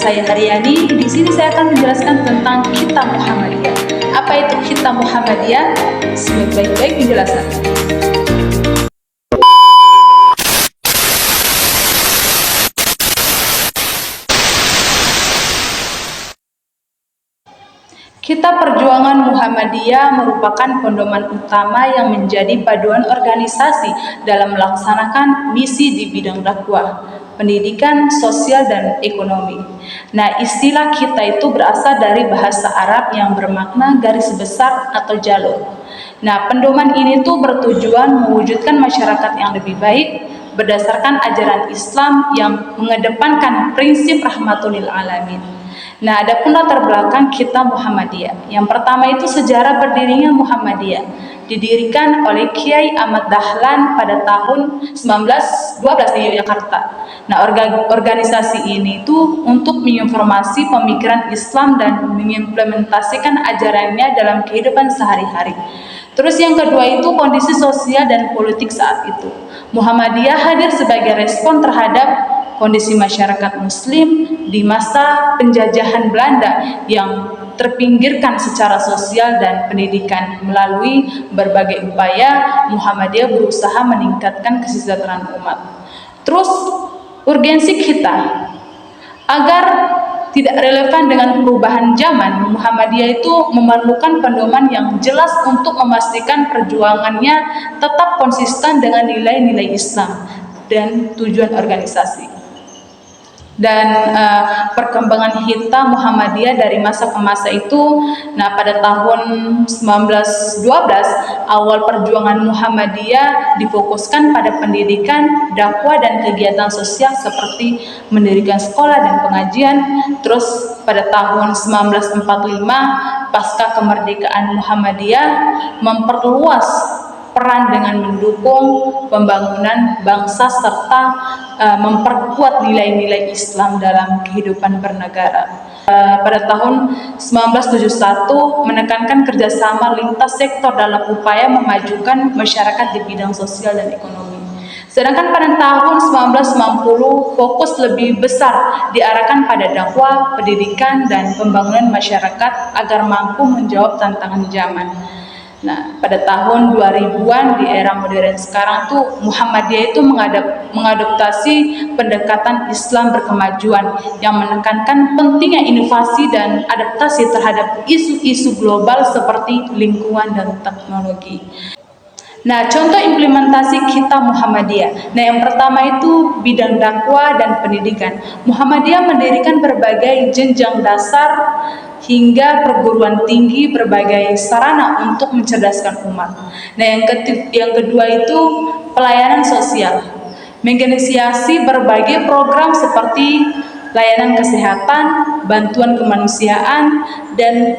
saya Haryani. Di sini saya akan menjelaskan tentang Kitab Muhammadiyah. Apa itu Kitab Muhammadiyah? Simak baik-baik penjelasan. Kitab Perjuangan Muhammadiyah merupakan pedoman utama yang menjadi paduan organisasi dalam melaksanakan misi di bidang dakwah, pendidikan, sosial, dan ekonomi. Nah, istilah kita itu berasal dari bahasa Arab yang bermakna garis besar atau jalur. Nah, pedoman ini tuh bertujuan mewujudkan masyarakat yang lebih baik berdasarkan ajaran Islam yang mengedepankan prinsip rahmatul lil alamin. Nah, ada pun latar belakang Kitab Muhammadiyah. Yang pertama itu sejarah berdirinya Muhammadiyah. Didirikan oleh Kiai Ahmad Dahlan pada tahun 1912 di Yogyakarta. Nah, organisasi ini itu untuk menginformasi pemikiran Islam dan mengimplementasikan ajarannya dalam kehidupan sehari-hari. Terus yang kedua itu kondisi sosial dan politik saat itu. Muhammadiyah hadir sebagai respon terhadap kondisi masyarakat Muslim di masa penjajahan Belanda yang terpinggirkan secara sosial dan pendidikan. Melalui berbagai upaya, Muhammadiyah berusaha meningkatkan kesejahteraan umat. Terus urgensi kita agar tidak relevan dengan perubahan zaman, Muhammadiyah itu memerlukan pedoman yang jelas untuk memastikan perjuangannya tetap konsisten dengan nilai-nilai Islam dan tujuan organisasi. Dan perkembangan Kitab Muhammadiyah dari masa ke masa itu, nah pada tahun 1912 awal perjuangan Muhammadiyah difokuskan pada pendidikan, dakwah, dan kegiatan sosial seperti mendirikan sekolah dan pengajian. Terus pada tahun 1945 pasca kemerdekaan Muhammadiyah memperluas peran dengan mendukung pembangunan bangsa serta memperkuat nilai-nilai Islam dalam kehidupan bernegara. Pada tahun 1971 menekankan kerjasama lintas sektor dalam upaya memajukan masyarakat di bidang sosial dan ekonomi. Sedangkan pada tahun 1990 fokus lebih besar diarahkan pada dakwah, pendidikan, dan pembangunan masyarakat agar mampu menjawab tantangan zaman. Nah, pada tahun 2000-an di era modern sekarang tuh Muhammadiyah itu mengadoptasi pendekatan Islam berkemajuan yang menekankan pentingnya inovasi dan adaptasi terhadap isu-isu global seperti lingkungan dan teknologi. Nah, contoh implementasi Kitab Muhammadiyah. Nah, yang pertama itu bidang dakwah dan pendidikan. Muhammadiyah mendirikan berbagai jenjang dasar hingga perguruan tinggi berbagai sarana untuk mencerdaskan umat. Nah, yang kedua itu pelayanan sosial. Menginisiasi berbagai program seperti layanan kesehatan, bantuan kemanusiaan, dan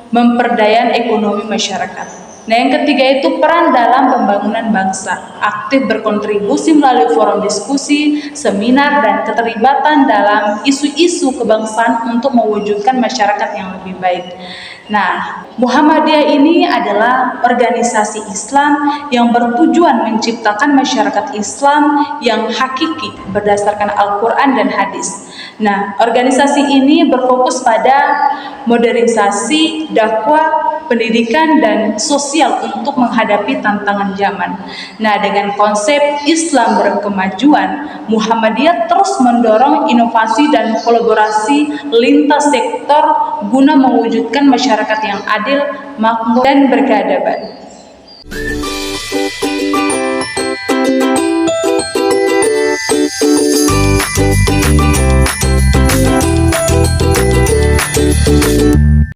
pemberdayaan ekonomi masyarakat. Nah, yang ketiga itu peran dalam pembangunan bangsa, aktif berkontribusi melalui forum diskusi, seminar, dan keterlibatan dalam isu-isu kebangsaan untuk mewujudkan masyarakat yang lebih baik. Nah, Muhammadiyah ini adalah organisasi Islam yang bertujuan menciptakan masyarakat Islam yang hakiki berdasarkan Al-Quran dan hadis. Nah, organisasi ini berfokus pada modernisasi, dakwah, pendidikan, dan sosial untuk menghadapi tantangan zaman. Nah, dengan konsep Islam berkemajuan, Muhammadiyah terus mendorong inovasi dan kolaborasi lintas sektor guna mewujudkan masyarakat yang adil, makmur, dan berkeadaban.